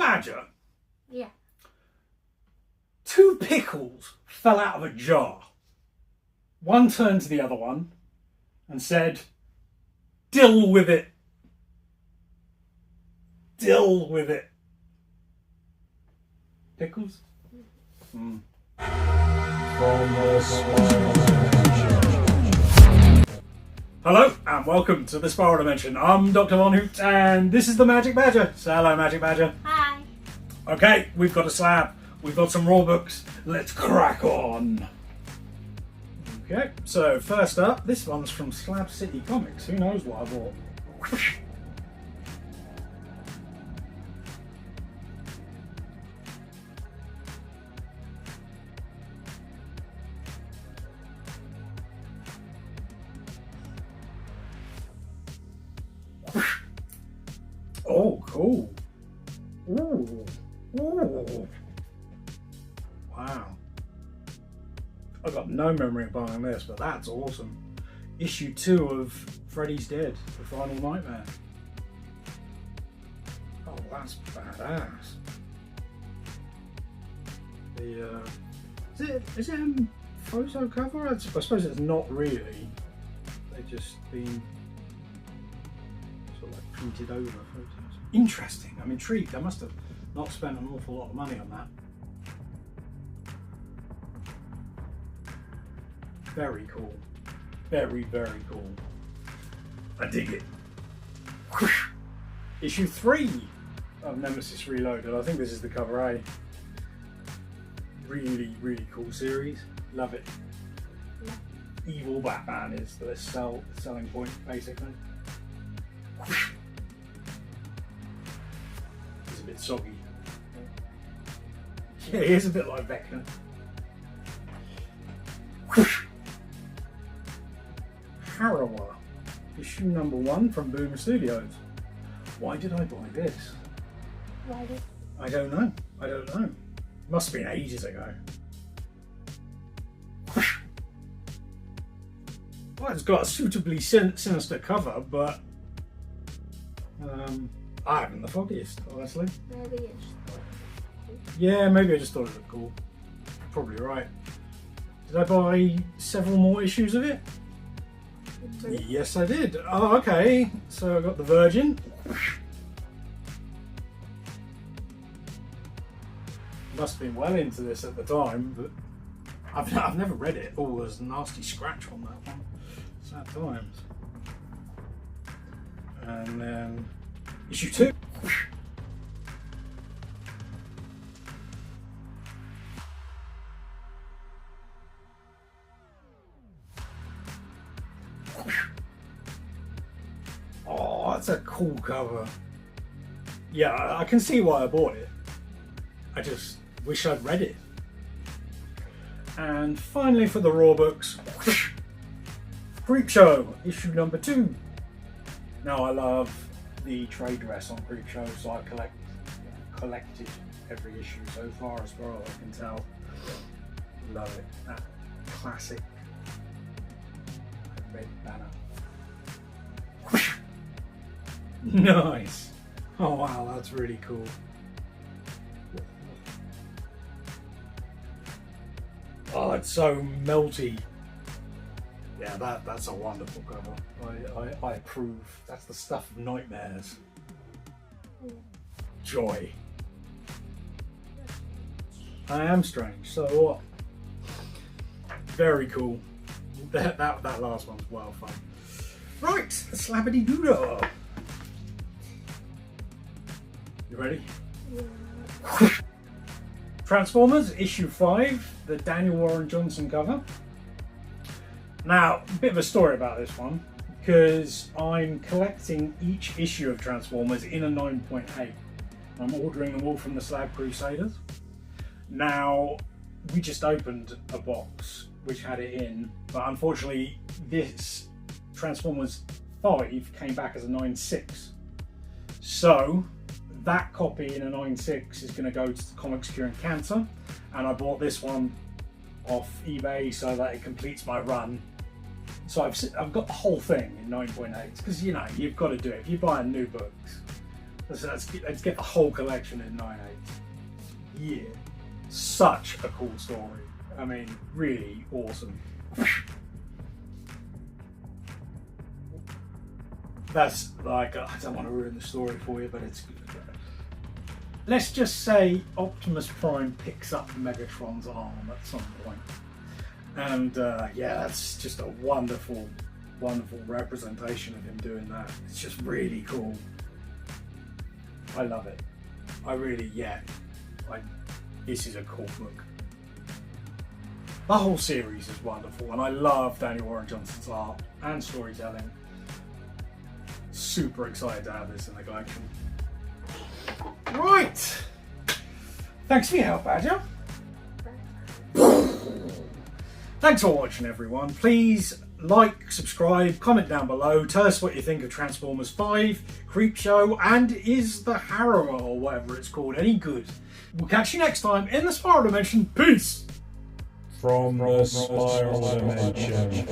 Badger? Yeah. 2 pickles fell out of a jar. One turned to the other one and said, "Deal with it. Deal with it." Pickles? Mm. Hello and welcome to the Spiral Dimension. I'm Doctor Von Hoot and this is the Magic Badger. So hello, Magic Badger. Hi. Okay, we've got a slab. We've got some raw books. Let's crack on. Okay, so first up, this one's from Slab City Comics. Who knows what I bought? Oh, cool. Ooh. Ooh. Wow. I've got no memory of buying this, but that's awesome. Issue 2 of Freddy's Dead, The Final Nightmare. Oh, that's badass. Is it a photo cover? I suppose it's not really. They've just been sort of like printed over photos. Interesting. I'm intrigued. I must have not spent an awful lot of money on that. Very cool. Very, very cool. I dig it. Issue 3 of Nemesis Reloaded. I think this is the cover A. Really, really cool series. Love it. Evil Batman is the selling point, basically. It's a bit soggy. Yeah, he is a bit like Vecna. Harrower, issue number 1 from Boom Studios. Why did I buy this? Why did? I don't know. I don't know. Must have been ages ago. Well, it's got a suitably sinister cover, but I haven't the foggiest, honestly. Maybe you just thought it was Yeah, maybe I just thought it looked cool. Probably right. Did I buy several more issues of it? cool. Yes, I did. Oh, okay. So I got the Virgin. Must have been well into this at the time, but I've never read it. Oh, there's a nasty scratch on that one. Sad times. And then issue 2. Oh, that's a cool cover. Yeah, I can see why I bought it. I just wish I'd read it. And finally for the raw books, Creepshow, issue number 2. Now I love the trade dress on Creepshow, so I collected every issue so far as far as I can tell. Love it. That classic red banner. Nice. Oh wow, that's really cool. Oh, it's so melty. Yeah, that's a wonderful cover. I approve. That's the stuff of nightmares. Joy. I am strange, so what? Very cool. That last one's well fun. Right, slabbity doo. You ready? Yeah. Transformers issue 5, the Daniel Warren Johnson cover. Now, a bit of a story about this one, because I'm collecting each issue of Transformers in a 9.8. I'm ordering them all from the Slab Crusaders. Now, we just opened a box which had it in, but unfortunately this Transformers 5 came back as a 9.6. So that copy in a 9.6 is going to go to the Comics Curing Cancer, and I bought this one off eBay so that it completes my run. So I've got the whole thing in 9.8 because, you know, you've got to do it. If you're buying new books, Let's get the whole collection in 9/8. Yeah, such a cool story. I mean, really awesome. That's like, I don't want to ruin the story for you, but it's good. Let's just say Optimus Prime picks up Megatron's arm at some point. And yeah, that's just a wonderful, wonderful representation of him doing that. It's just really cool. I love it. I really, yeah. This is a cool book. The whole series is wonderful, and I love Daniel Warren Johnson's art and storytelling. Super excited to have this in the collection. Right. Thanks for your help, Badger. Thanks for watching, everyone. Please like, subscribe, comment down below. Tell us what you think of Transformers 5, Creepshow, and is the Harrower, or whatever it's called, any good? We'll catch you next time in the Spiral Dimension. Peace! From the Spiral Dimension.